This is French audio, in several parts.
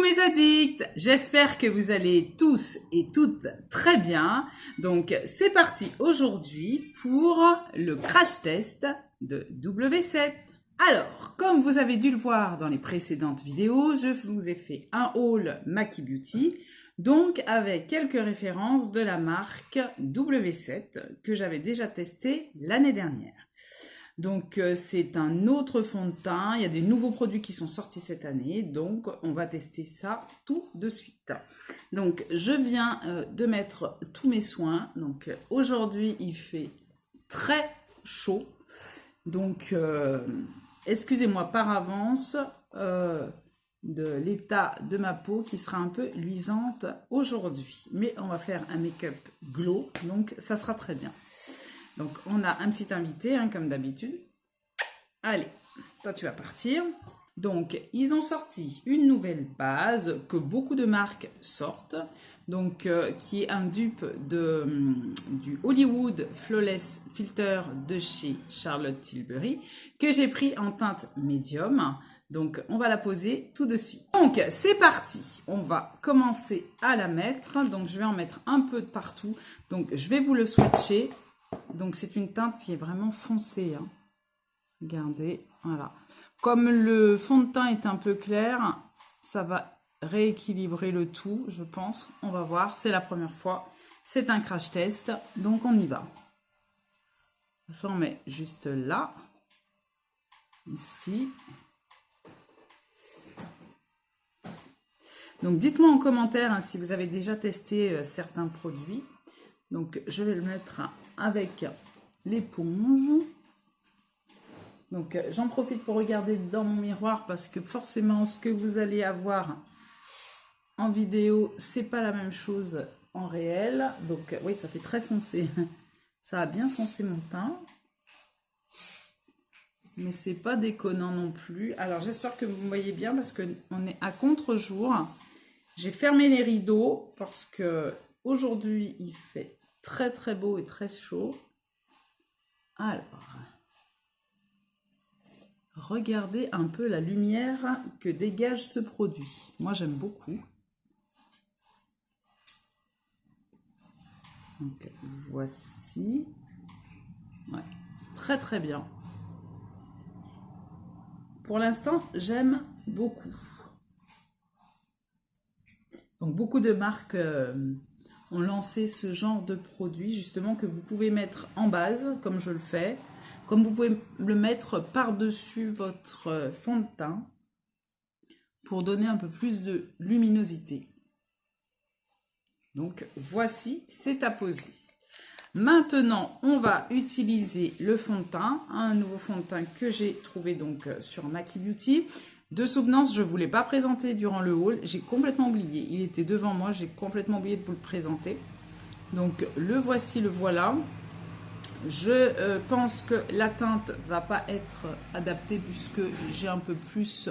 mes addicts, j'espère que vous allez tous et toutes très bien. Donc c'est parti aujourd'hui pour le crash test de W7. Alors, comme vous avez dû le voir dans les précédentes vidéos, je vous ai fait un haul Maki Beauty, donc avec quelques références de la marque W7 que j'avais déjà testé l'année dernière. Donc c'est un autre fond de teint, il y a des nouveaux produits qui sont sortis cette année, donc on va tester ça tout de suite. Donc je viens de mettre tous mes soins, donc aujourd'hui il fait très chaud, donc excusez-moi par avance de l'état de ma peau qui sera un peu luisante aujourd'hui, mais on va faire un make-up glow, donc ça sera très bien. Donc, on a un petit invité, hein, comme d'habitude. Allez, toi, tu vas partir. Donc, ils ont sorti une nouvelle base que beaucoup de marques sortent. Donc, qui est un dupe du Hollywood Flawless Filter de chez Charlotte Tilbury, que j'ai pris en teinte médium. Donc, on va la poser tout de suite. Donc, c'est parti. On va commencer à la mettre. Donc, je vais en mettre un peu de partout. Donc, je vais vous le swatcher. Donc, c'est une teinte qui est vraiment foncée. Hein. Regardez, voilà. Comme le fond de teint est un peu clair, ça va rééquilibrer le tout, je pense. On va voir, c'est la première fois. C'est un crash test, donc on y va. J'en mets juste là. Ici. Donc, dites-moi en commentaire hein, si vous avez déjà testé certains produits. Donc, je vais le mettre avec l'éponge. Donc, j'en profite pour regarder dans mon miroir parce que forcément, ce que vous allez avoir en vidéo, c'est pas la même chose en réel. Donc, oui, ça fait très foncé. Ça a bien foncé mon teint. Mais c'est pas déconnant non plus. Alors, j'espère que vous me voyez bien parce qu'on est à contre-jour. J'ai fermé les rideaux parce que aujourd'hui, il fait très très beau et très chaud. Alors, regardez un peu la lumière que dégage ce produit. Moi, j'aime beaucoup. Donc, voici. Ouais, très très bien. Pour l'instant, j'aime beaucoup. Donc, beaucoup de marques ont lancé ce genre de produit, justement, que vous pouvez mettre en base, comme je le fais. Comme vous pouvez le mettre par-dessus votre fond de teint pour donner un peu plus de luminosité. Donc, voici, c'est à poser. Maintenant, on va utiliser le fond de teint, un nouveau fond de teint que j'ai trouvé donc sur Maki Beauty. De souvenance, je ne vous l'ai pas présenté durant le haul, j'ai complètement oublié. Il était devant moi, j'ai complètement oublié de vous le présenter. Donc, le voici, le voilà. Je pense que la teinte va pas être adaptée puisque j'ai un peu plus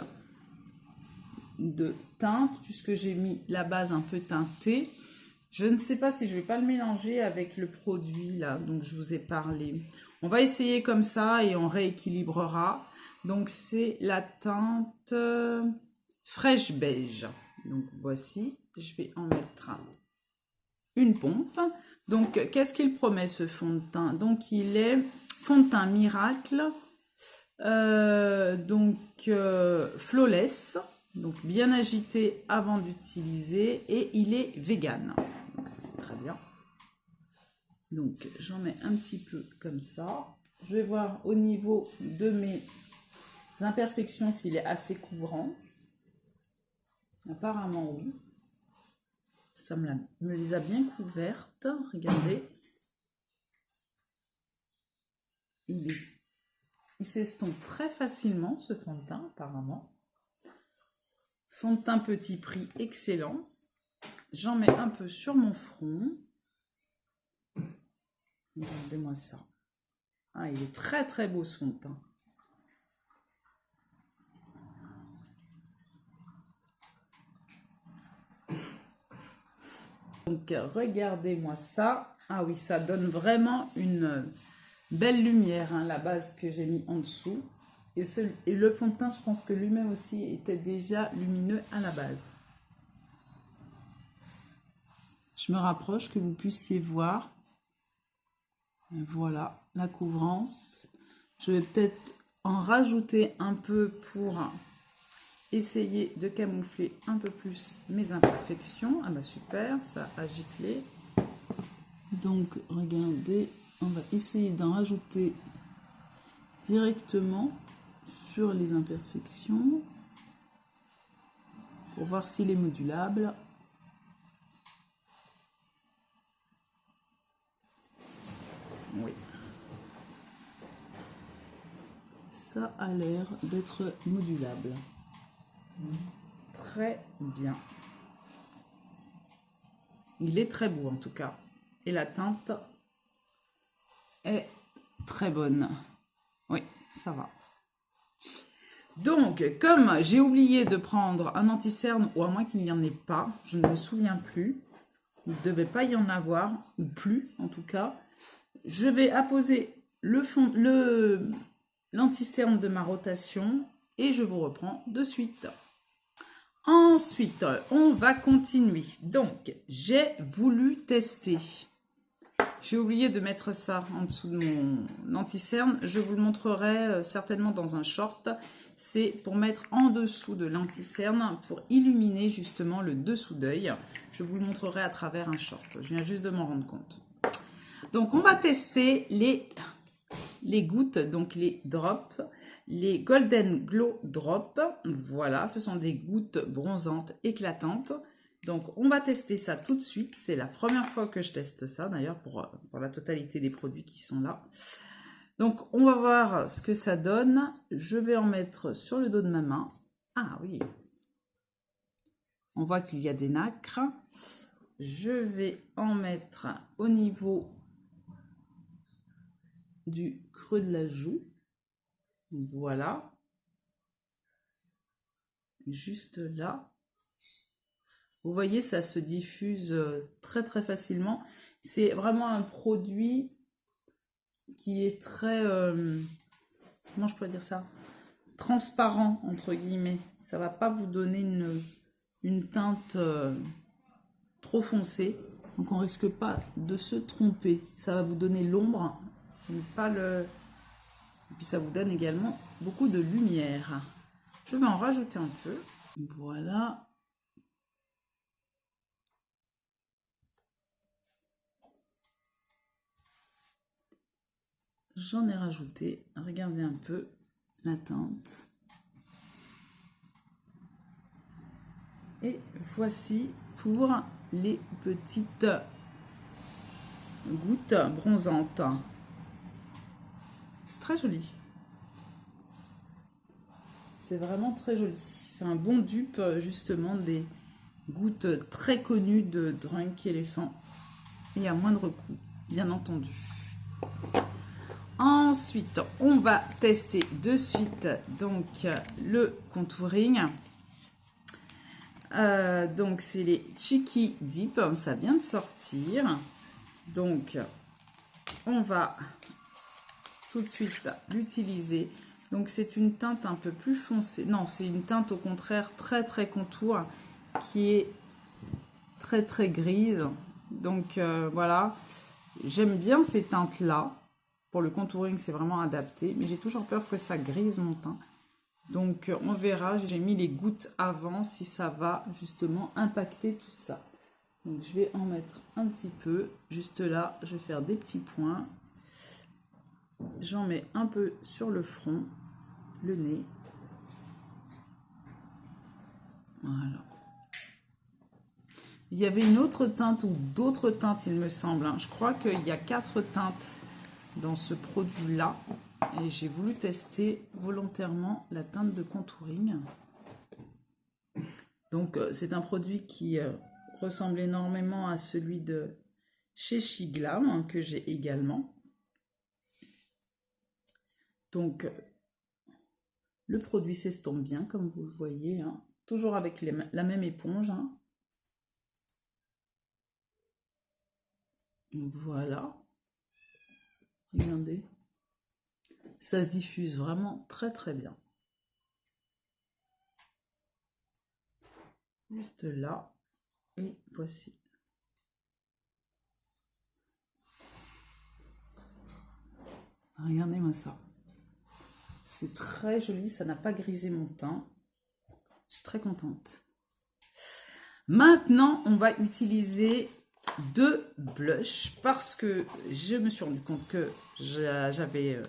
de teinte, puisque j'ai mis la base un peu teintée. Je ne sais pas si je vais pas le mélanger avec le produit là dont je vous ai parlé. On va essayer comme ça et on rééquilibrera. Donc c'est la teinte fraîche beige. Donc voici, je vais en mettre une pompe. Donc, qu'est-ce qu'il promet ce fond de teint? Donc, il est fond de teint miracle, flawless, donc bien agité avant d'utiliser, et il est vegan. C'est très bien. Donc, j'en mets un petit peu comme ça. Je vais voir au niveau de mes imperfections s'il est assez couvrant. Apparemment, oui. Ça me les a bien couvertes. Regardez. Il s'estompe très facilement, ce fond de teint, apparemment. Fond de teint petit prix, excellent. J'en mets un peu sur mon front. Regardez-moi ça. Ah, il est très très beau, ce fond de teint. Donc, regardez-moi ça. Ah oui, ça donne vraiment une belle lumière, hein, la base que j'ai mis en dessous. Et le fond de teint, je pense que lui-même aussi était déjà lumineux à la base. Je me rapproche que vous puissiez voir. Et voilà, la couvrance. Je vais peut-être en rajouter un peu pour essayer de camoufler un peu plus mes imperfections. Ah bah super, ça a giclé. Donc regardez, on va essayer d'en rajouter directement sur les imperfections pour voir s'il est modulable. Oui. Ça a l'air d'être modulable. Très bien. Il est très beau en tout cas. Et la teinte est très bonne. Oui, ça va. Donc, comme j'ai oublié de prendre un anti-cerne, ou à moins qu'il n'y en ait pas, je ne me souviens plus, il ne devait pas y en avoir, ou plus en tout cas, je vais apposer l'anti-cerne de ma rotation et je vous reprends de suite. Ensuite, on va continuer. Donc, j'ai voulu tester. J'ai oublié de mettre ça en dessous de mon anti-cerne. Je vous le montrerai certainement dans un short. C'est pour mettre en dessous de l'anti-cerne pour illuminer justement le dessous d'œil. Je vous le montrerai à travers un short. Je viens juste de m'en rendre compte. Donc, on va tester les gouttes, donc les drops. Les Golden Glow Drop, voilà, ce sont des gouttes bronzantes éclatantes. Donc, on va tester ça tout de suite. C'est la première fois que je teste ça, d'ailleurs, pour la totalité des produits qui sont là. Donc, on va voir ce que ça donne. Je vais en mettre sur le dos de ma main. Ah oui, on voit qu'il y a des nacres. Je vais en mettre au niveau du creux de la joue. Voilà. Juste là. Vous voyez, ça se diffuse très très facilement. C'est vraiment un produit qui est très, comment je pourrais dire ça, transparent entre guillemets. Ça va pas vous donner une teinte trop foncée. Donc on risque pas de se tromper. Ça va vous donner l'ombre, mais pas le... Et puis ça vous donne également beaucoup de lumière. Je vais en rajouter un peu. Voilà. J'en ai rajouté. Regardez un peu la teinte. Et voici pour les petites gouttes bronzantes. C'est très joli. C'est vraiment très joli. C'est un bon dupe justement des gouttes très connues de Drunk Elephant. Et à moindre coût, bien entendu. Ensuite, on va tester de suite donc le contouring. Donc c'est les Cheeky Dip, ça vient de sortir. Donc on va tout de suite l'utiliser. Donc c'est une teinte un peu plus foncée. Non, c'est une teinte au contraire très très contour qui est très très grise. Donc voilà, j'aime bien ces teintes là. Pour le contouring, c'est vraiment adapté, mais j'ai toujours peur que ça grise mon teint. Donc on verra, j'ai mis les gouttes avant si ça va justement impacter tout ça. Donc je vais en mettre un petit peu, juste là, je vais faire des petits points. J'en mets un peu sur le front, le nez. Voilà. Il y avait une autre teinte ou d'autres teintes, il me semble. Je crois qu'il y a 4 teintes dans ce produit-là. Et j'ai voulu tester volontairement la teinte de contouring. Donc, c'est un produit qui ressemble énormément à celui de chez Shiglam, hein, que j'ai également. Donc, le produit s'estompe bien, comme vous le voyez. Hein. Toujours avec la même éponge. Hein. Voilà. Regardez. Ça se diffuse vraiment très très bien. Juste là. Et voici. Regardez-moi ça. C'est très joli, ça n'a pas grisé mon teint. Je suis très contente. Maintenant, on va utiliser 2 blushs parce que je me suis rendu compte que j'avais...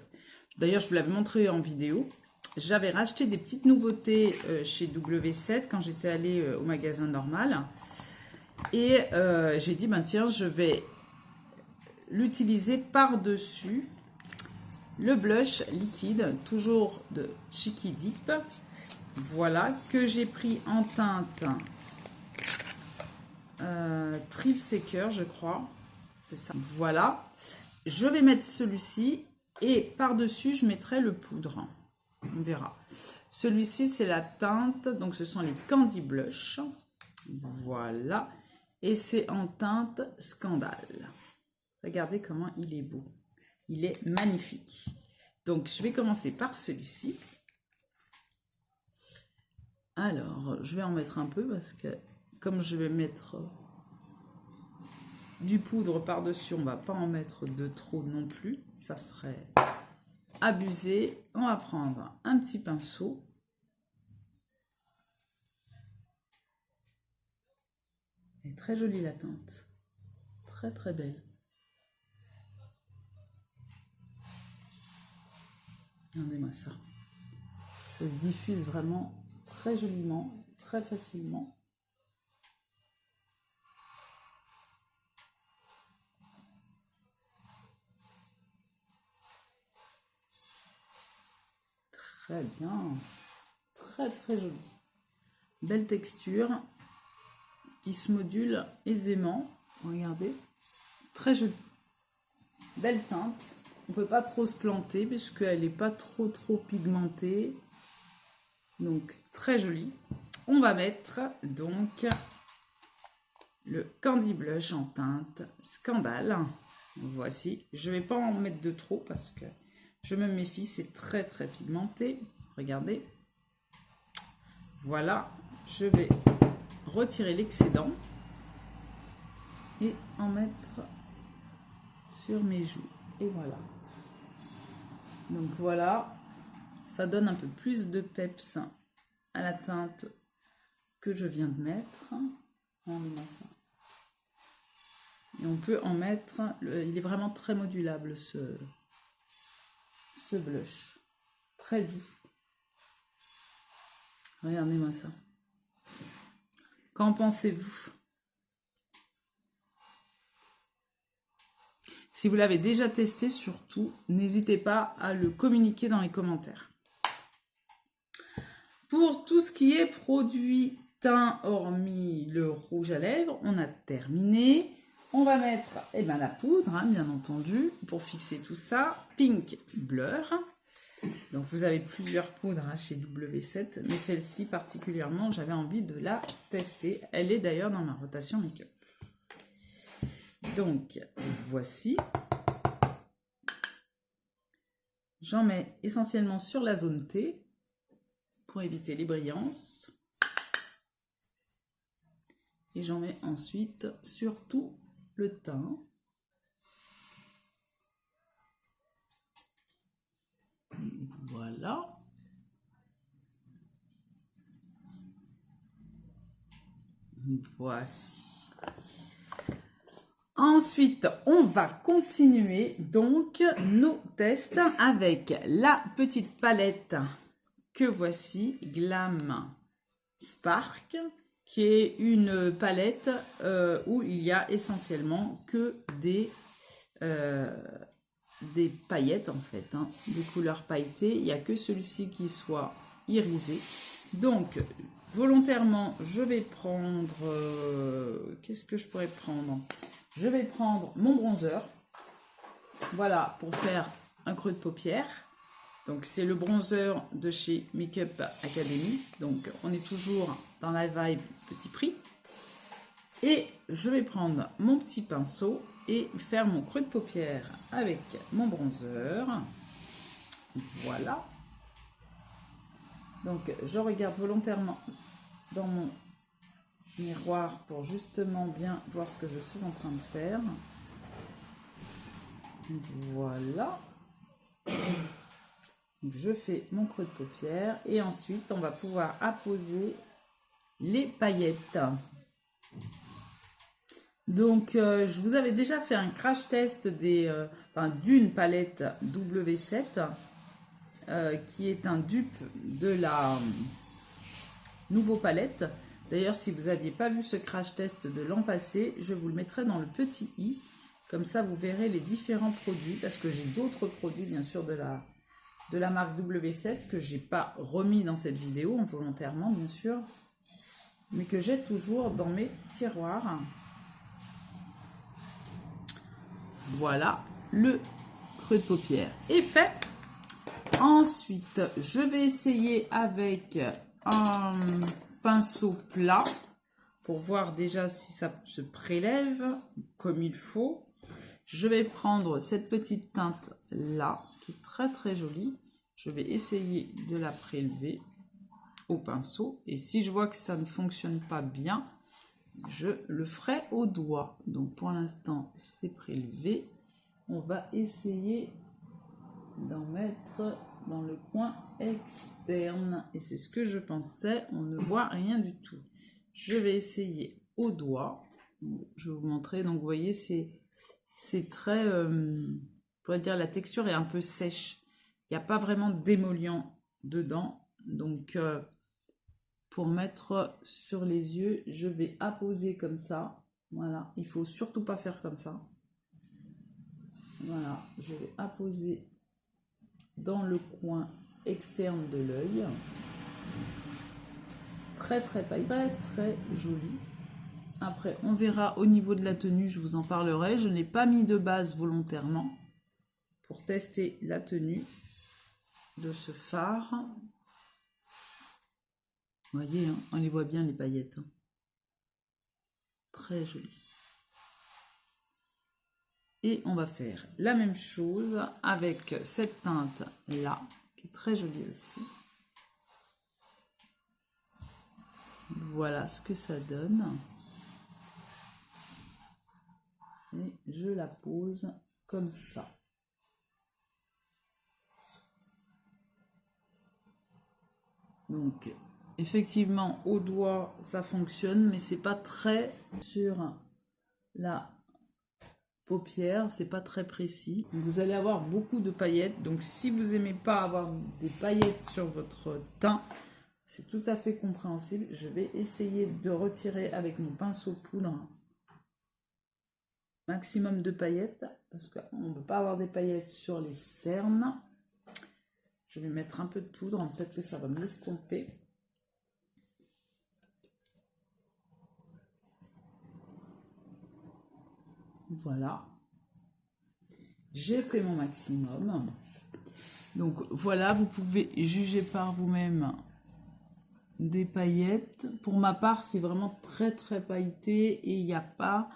D'ailleurs, je vous l'avais montré en vidéo. J'avais racheté des petites nouveautés chez W7 quand j'étais allée au magasin normal. Et j'ai dit, ben tiens, je vais l'utiliser par-dessus le blush liquide, toujours de Cheeky Dip. Voilà, que j'ai pris en teinte Thrill Seeker, je crois. C'est ça. Voilà. Je vais mettre celui-ci et par-dessus, je mettrai le poudre. On verra. Celui-ci, c'est la teinte. Donc, ce sont les Candy Blush. Voilà. Et c'est en teinte Scandale. Regardez comment il est beau. Il est magnifique. Donc, je vais commencer par celui-ci. Alors, je vais en mettre un peu parce que comme je vais mettre du poudre par-dessus, on ne va pas en mettre de trop non plus. Ça serait abusé. On va prendre un petit pinceau. Elle est très jolie la teinte. Très très belle. Regardez-moi ça. Ça se diffuse vraiment très joliment, très facilement. Très bien. Très très joli. Belle texture qui se module aisément. Regardez. Très joli. Belle teinte. On ne peut pas trop se planter puisqu'elle n'est pas trop pigmentée. Donc très jolie. On va mettre donc le Candy Blush en teinte Scandale. Voici. Je ne vais pas en mettre de trop parce que je me méfie. C'est très très pigmenté. Regardez. Voilà. Je vais retirer l'excédent et en mettre sur mes joues. Et voilà. Donc voilà, ça donne un peu plus de peps à la teinte que je viens de mettre. Et on peut en mettre, il est vraiment très modulable ce blush. Très doux. Regardez-moi ça. Qu'en pensez-vous ? Si vous l'avez déjà testé, surtout, n'hésitez pas à le communiquer dans les commentaires. Pour tout ce qui est produit teint, hormis le rouge à lèvres, on a terminé. On va mettre la poudre, hein, bien entendu, pour fixer tout ça. Pink Blur. Donc vous avez plusieurs poudres hein, chez W7, mais celle-ci particulièrement, j'avais envie de la tester. Elle est d'ailleurs dans ma rotation make-up. Donc, voici. J'en mets essentiellement sur la zone T pour éviter les brillances. Et j'en mets ensuite sur tout le teint. Voilà. Voici. Ensuite, on va continuer donc nos tests avec la petite palette que voici, Glam Spark, qui est une palette où il y a essentiellement que des paillettes en fait, hein, des couleurs pailletées. Il n'y a que celui-ci qui soit irisé. Donc, volontairement, je vais prendre... qu'est-ce que je pourrais prendre ? Je vais prendre mon bronzer, voilà, pour faire un creux de paupière. Donc, c'est le bronzer de chez Makeup Academy. Donc, on est toujours dans la vibe petit prix. Et je vais prendre mon petit pinceau et faire mon creux de paupière avec mon bronzer. Voilà. Donc, je regarde volontairement dans mon miroir pour justement bien voir ce que je suis en train de faire. Voilà. Donc, je fais mon creux de paupière et ensuite on va pouvoir apposer les paillettes. Donc je vous avais déjà fait un crash test d'une palette W7 qui est un dupe de la nouveau palette. D'ailleurs, si vous n'aviez pas vu ce crash test de l'an passé, je vous le mettrai dans le petit i. Comme ça, vous verrez les différents produits, parce que j'ai d'autres produits, bien sûr, de la marque W7 que je n'ai pas remis dans cette vidéo, volontairement, bien sûr, mais que j'ai toujours dans mes tiroirs. Voilà, le creux de paupière est fait. Ensuite, je vais essayer avec un pinceau plat pour voir déjà si ça se prélève comme il faut. Je vais prendre cette petite teinte là qui est très très jolie. Je vais essayer de la prélever au pinceau et si je vois que ça ne fonctionne pas bien, je le ferai au doigt. Donc pour l'instant c'est prélevé. On va essayer d'en mettre dans le coin externe et c'est ce que je pensais, on ne voit rien du tout. Je vais essayer au doigt, je vais vous montrer. Donc vous voyez, c'est très, je pourrais dire, la texture est un peu sèche, il n'y a pas vraiment d'émollient dedans. Donc pour mettre sur les yeux, je vais apposer comme ça. Voilà, il faut surtout pas faire comme ça. Voilà, je vais apposer dans le coin externe de l'œil. Très très paille, très très joli. Après on verra au niveau de la tenue, je vous en parlerai. Je n'ai pas mis de base volontairement pour tester la tenue de ce phare. Vous voyez, hein, on les voit bien les paillettes. Hein. Très joli. Et on va faire la même chose avec cette teinte là, qui est très jolie aussi. Voilà ce que ça donne. Et je la pose comme ça. Donc, effectivement, au doigt, ça fonctionne, mais c'est pas très sur la paupière, c'est pas très précis. Vous allez avoir beaucoup de paillettes, donc si vous aimez pas avoir des paillettes sur votre teint, c'est tout à fait compréhensible. Je vais essayer de retirer avec mon pinceau poudre maximum de paillettes, parce qu'on ne peut pas avoir des paillettes sur les cernes. Je vais mettre un peu de poudre, peut-être que ça va me l'estomper. Voilà. J'ai fait mon maximum. Donc voilà, vous pouvez juger par vous-même des paillettes. Pour ma part, c'est vraiment très très pailleté et il n'y a pas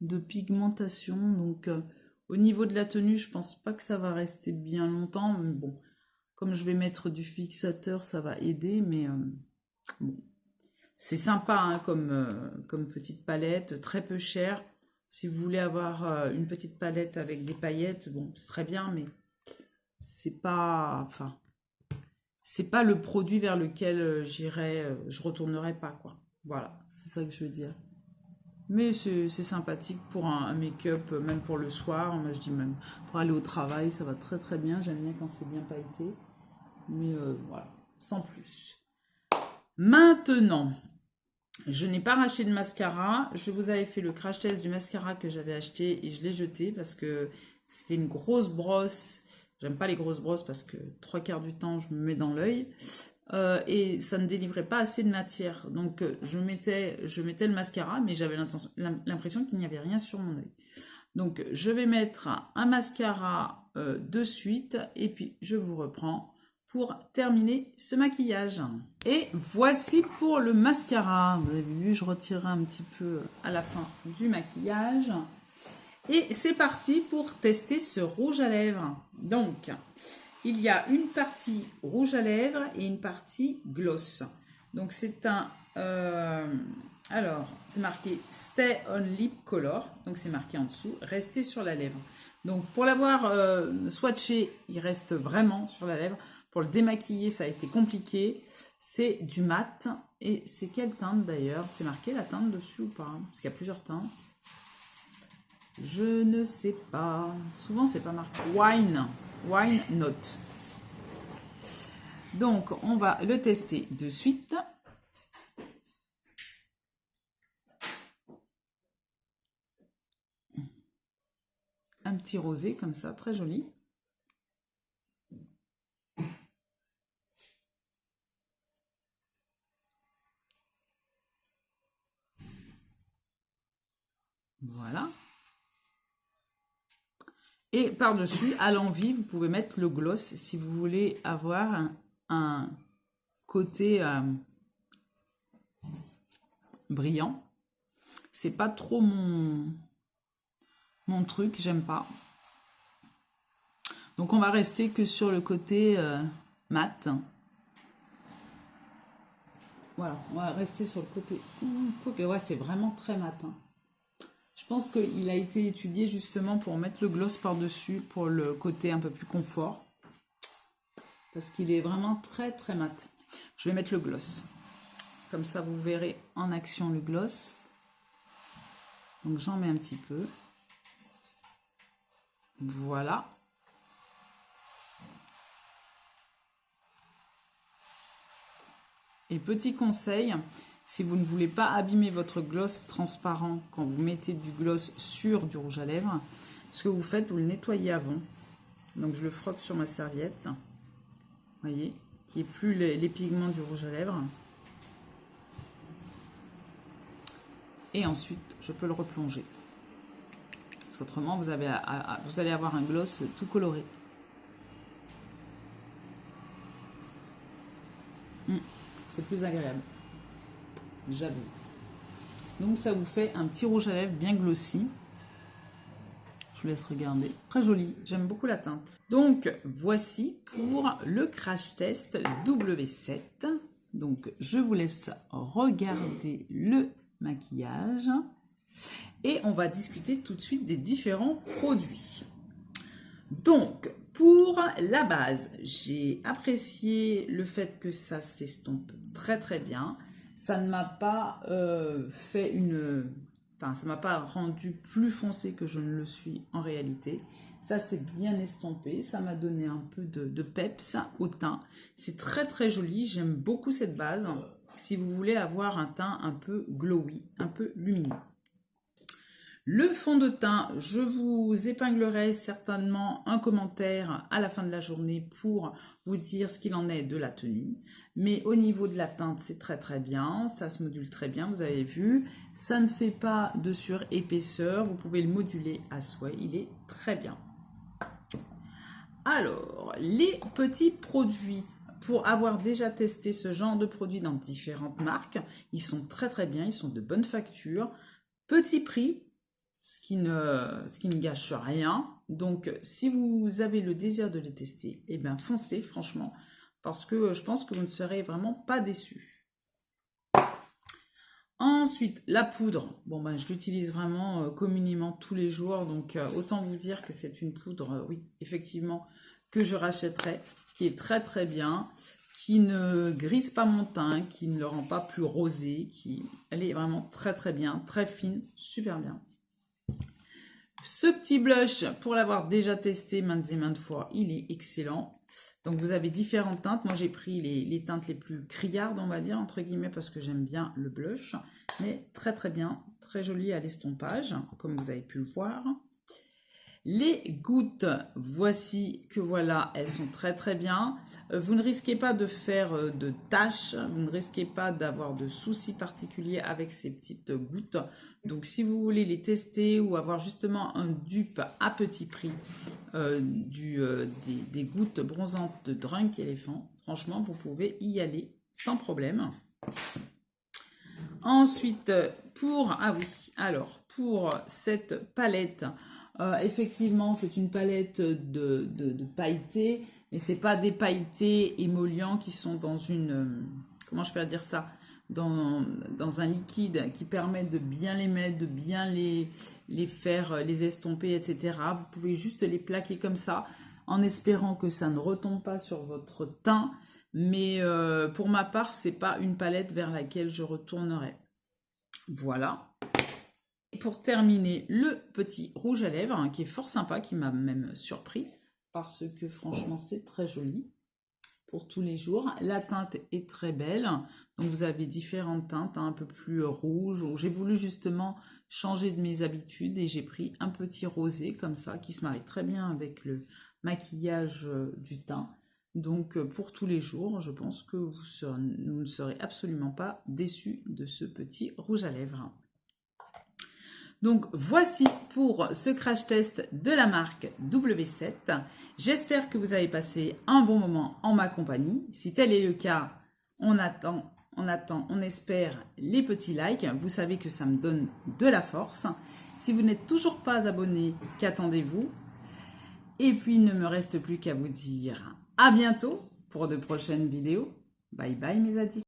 de pigmentation. Donc au niveau de la tenue, je pense pas que ça va rester bien longtemps. Mais bon, comme je vais mettre du fixateur, ça va aider. Mais bon, c'est sympa hein, comme petite palette, très peu cher. Si vous voulez avoir une petite palette avec des paillettes, bon, c'est très bien, mais c'est pas, enfin, c'est pas le produit vers lequel j'irai, je retournerai pas, quoi. Voilà, c'est ça que je veux dire. Mais c'est sympathique pour un make-up, même pour le soir. Moi, je dis même pour aller au travail, ça va très très bien. J'aime bien quand c'est bien pailleté. Mais voilà, sans plus. Maintenant, je n'ai pas racheté de mascara. Je vous avais fait le crash test du mascara que j'avais acheté et je l'ai jeté parce que c'était une grosse brosse. J'aime pas les grosses brosses parce que 3/4 du temps, je me mets dans l'œil. Et ça ne délivrait pas assez de matière. Donc, je mettais le mascara, mais j'avais l'impression qu'il n'y avait rien sur mon œil. Donc, je vais mettre un mascara de suite et puis je vous reprends pour terminer ce maquillage. Et voici pour le mascara. Vous avez vu, je retirerai un petit peu à la fin du maquillage. Et c'est parti pour tester ce rouge à lèvres. Donc, il y a une partie rouge à lèvres et une partie gloss. Donc, c'est un... alors, c'est marqué Stay on Lip Color. Donc, c'est marqué en dessous, rester sur la lèvre. Donc pour l'avoir swatché, il reste vraiment sur la lèvre. Pour le démaquiller, ça a été compliqué. C'est du mat. Et c'est quelle teinte d'ailleurs? C'est marqué la teinte dessus ou pas? Parce qu'il y a plusieurs teintes. Je ne sais pas. Souvent, c'est pas marqué. Wine Note. Donc, on va le tester de suite. Un petit rosé comme ça, très joli. Voilà. Et par-dessus, à l'envie, vous pouvez mettre le gloss si vous voulez avoir un côté brillant. C'est pas trop mon truc, j'aime pas. Donc on va rester que sur le côté mat. Voilà, on va rester sur le côté. Ouais, c'est vraiment très mat. Hein. Je pense qu'il a été étudié justement pour mettre le gloss par-dessus pour le côté un peu plus confort. Parce qu'il est vraiment très très mat. Je vais mettre le gloss. Comme ça, vous verrez en action le gloss. Donc j'en mets un petit peu. Voilà. Et petit conseil, si vous ne voulez pas abîmer votre gloss transparent quand vous mettez du gloss sur du rouge à lèvres, ce que vous faites, vous le nettoyez avant. Donc je le frotte sur ma serviette. Vous voyez, qui est plus les pigments du rouge à lèvres. Et ensuite, je peux le replonger. Parce qu'autrement, vous allez avoir un gloss tout coloré. C'est plus agréable. J'avoue. Donc ça vous fait un petit rouge à lèvres bien glossy. Je vous laisse regarder. Très joli. J'aime beaucoup la teinte. Donc voici pour le crash test W7. Donc je vous laisse regarder le maquillage. Et on va discuter tout de suite des différents produits. Donc, pour la base, j'ai apprécié le fait que ça s'estompe très très bien. Ça ne m'a pas fait une... Enfin, ça ne m'a pas rendu plus foncé que je ne le suis en réalité. Ça s'est bien estompé, ça m'a donné un peu de peps au teint. C'est très très joli, j'aime beaucoup cette base. Si vous voulez avoir un teint un peu glowy, un peu lumineux. Le fond de teint, je vous épinglerai certainement un commentaire à la fin de la journée pour vous dire ce qu'il en est de la tenue. Mais au niveau de la teinte, c'est très très bien, ça se module très bien, vous avez vu. Ça ne fait pas de surépaisseur, vous pouvez le moduler à souhait, il est très bien. Alors, les petits produits. Pour avoir déjà testé ce genre de produits dans différentes marques, ils sont très très bien, ils sont de bonne facture. Petit prix. Ce qui ne gâche rien. Donc, si vous avez le désir de les tester, eh bien, foncez, franchement, parce que je pense que vous ne serez vraiment pas déçus. Ensuite, la poudre. Bon, ben, je l'utilise vraiment communément tous les jours, donc autant vous dire que c'est une poudre, oui, effectivement, que je rachèterai, qui est très très bien, qui ne grise pas mon teint, qui ne le rend pas plus rosé, elle est vraiment très très bien, très fine, super bien. Ce petit blush, pour l'avoir déjà testé maintes et maintes fois, il est excellent. Donc vous avez différentes teintes. Moi j'ai pris les teintes les plus criardes, on va dire, entre guillemets, parce que j'aime bien le blush. Mais très très bien, très joli à l'estompage, comme vous avez pu le voir. Les gouttes, voici que voilà, elles sont très très bien. Vous ne risquez pas de faire de taches, vous ne risquez pas d'avoir de soucis particuliers avec ces petites gouttes. Donc si vous voulez les tester ou avoir justement un dupe à petit prix des gouttes bronzantes de Drunk Elephant, franchement vous pouvez y aller sans problème. Ensuite, pour cette palette, effectivement, c'est une palette de pailletés, mais c'est pas des pailletés émollients qui sont dans une... comment je peux dire ça? dans un liquide qui permet de bien les mettre, de bien les faire, les estomper, etc. Vous pouvez juste les plaquer comme ça, en espérant que ça ne retombe pas sur votre teint. Mais pour ma part, c'est pas une palette vers laquelle je retournerai. Voilà. Et pour terminer, le petit rouge à lèvres, hein, qui est fort sympa, qui m'a même surpris, parce que franchement, c'est très joli pour tous les jours. La teinte est très belle, donc vous avez différentes teintes, hein, un peu plus rouge. J'ai voulu justement changer de mes habitudes et j'ai pris un petit rosé comme ça, qui se marie très bien avec le maquillage du teint. Donc pour tous les jours, je pense que vous ne serez absolument pas déçus de ce petit rouge à lèvres. Donc voici pour ce crash test de la marque W7. J'espère que vous avez passé un bon moment en ma compagnie. Si tel est le cas, on espère les petits likes. Vous savez que ça me donne de la force. Si vous n'êtes toujours pas abonné, qu'attendez-vous? Et puis il ne me reste plus qu'à vous dire à bientôt pour de prochaines vidéos. Bye bye mes addicts.